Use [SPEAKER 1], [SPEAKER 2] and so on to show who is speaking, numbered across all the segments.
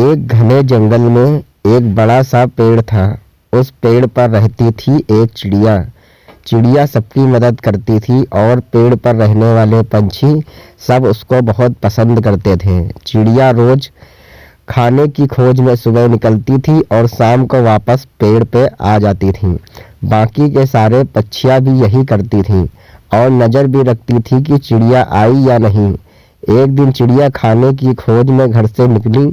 [SPEAKER 1] एक घने जंगल में एक बड़ा सा पेड़ था। उस पेड़ पर रहती थी एक चिड़िया। चिड़िया सबकी मदद करती थी और पेड़ पर रहने वाले पंछी सब उसको बहुत पसंद करते थे। चिड़िया रोज खाने की खोज में सुबह निकलती थी और शाम को वापस पेड़ पे आ जाती थी। बाकी के सारे पक्षियाँ भी यही करती थीं और नज़र भी रखती थी कि चिड़िया आई या नहीं। एक दिन चिड़िया खाने की खोज में घर से निकली,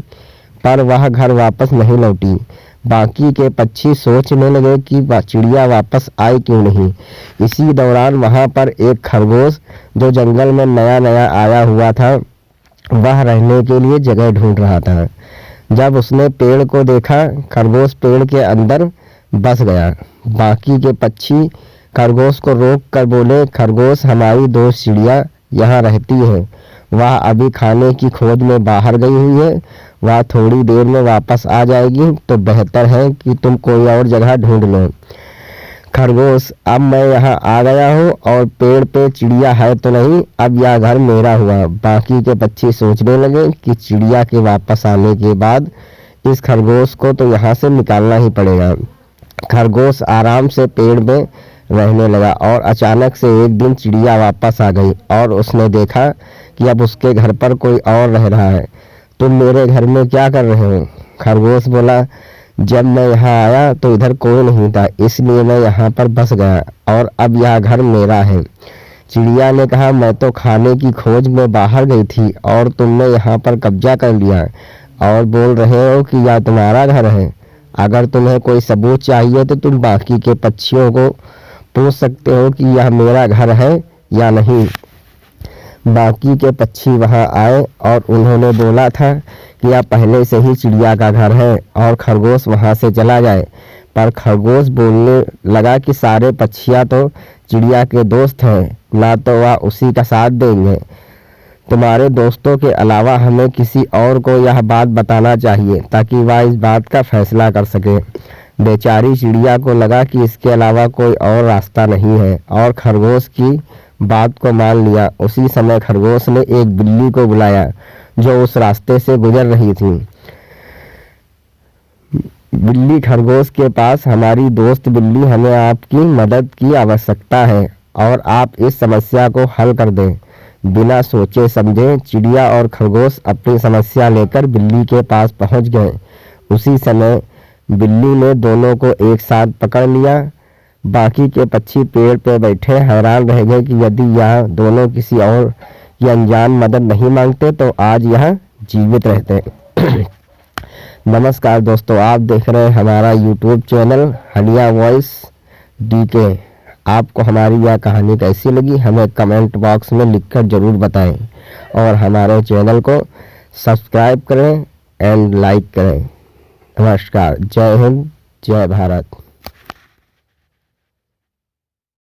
[SPEAKER 1] पर वह घर वापस नहीं लौटी। बाकी के पक्षी सोचने लगे कि चिड़िया वापस आई क्यों नहीं। इसी दौरान वहां पर एक खरगोश, जो जंगल में नया नया आया हुआ था, वह रहने के लिए जगह ढूंढ रहा था। जब उसने पेड़ को देखा, खरगोश पेड़ के अंदर बस गया। बाकी के पक्षी खरगोश को रोक कर बोले, खरगोश, हमारी दोस्त चिड़िया यहाँ रहती है। वह अभी खाने की खोज में बाहर गई हुई है। वह थोड़ी देर में वापस आ जाएगी, तो बेहतर है कि तुम कोई और जगह ढूंढ लो। खरगोश, अब मैं यहाँ आ गया हूँ और पेड़ पे चिड़िया है तो नहीं, अब यह घर मेरा हुआ। बाकी के पक्षी सोचने लगे कि चिड़िया के वापस आने के बाद इस खरगोश को तो यहाँ से निकालना ही पड़ेगा। खरगोश आराम से पेड़ में रहने लगा और अचानक से एक दिन चिड़िया वापस आ गई और उसने देखा कि अब उसके घर पर कोई और रह रहा है। तुम मेरे घर में क्या कर रहे हो? खरगोश बोला, जब मैं यहाँ आया तो इधर कोई नहीं था, इसलिए मैं यहाँ पर बस गया और अब यह घर मेरा है। चिड़िया ने कहा, मैं तो खाने की खोज में बाहर गई थी और तुमने यहाँ पर कब्जा कर लिया और बोल रहे हो कि यह तुम्हारा घर है। अगर तुम्हें कोई सबूत चाहिए तो तुम बाकी के पक्षियों को पूछ सकते हो कि यह मेरा घर है या नहीं। बाकी के पक्षी वहां आए और उन्होंने बोला था कि यह पहले से ही चिड़िया का घर है और खरगोश वहां से चला जाए। पर खरगोश बोलने लगा कि सारे पक्षियाँ तो चिड़िया के दोस्त हैं, ना तो वह उसी का साथ देंगे। तुम्हारे दोस्तों के अलावा हमें किसी और को यह बात बताना चाहिए ताकि वह इस बात का फैसला कर सके। बेचारी चिड़िया को लगा कि इसके अलावा कोई और रास्ता नहीं है और खरगोश की बात को मान लिया। उसी समय खरगोश ने एक बिल्ली को बुलाया जो उस रास्ते से गुजर रही थी। बिल्ली खरगोश के पास, हमारी दोस्त बिल्ली, हमें आपकी मदद की आवश्यकता है और आप इस समस्या को हल कर दें। बिना सोचे समझे चिड़िया और खरगोश अपनी समस्या लेकर बिल्ली के पास पहुंच गए। उसी समय बिल्ली ने दोनों को एक साथ पकड़ लिया। बाकी के पक्षी पेड़ पर बैठे हैरान रह गए कि यदि यह दोनों किसी और की अनजान मदद नहीं मांगते तो आज यह जीवित रहते। नमस्कार दोस्तों, आप देख रहे हैं हमारा YouTube channel Haniya voice DK. आपको हमारी यह कहानी कैसी लगी हमें कमेंट बॉक्स में लिखकर ज़रूर बताएं और हमारे चैनल को सब्सक्राइब करें एंड लाइक करें। नमस्कार, जय हिंद, जय भारत।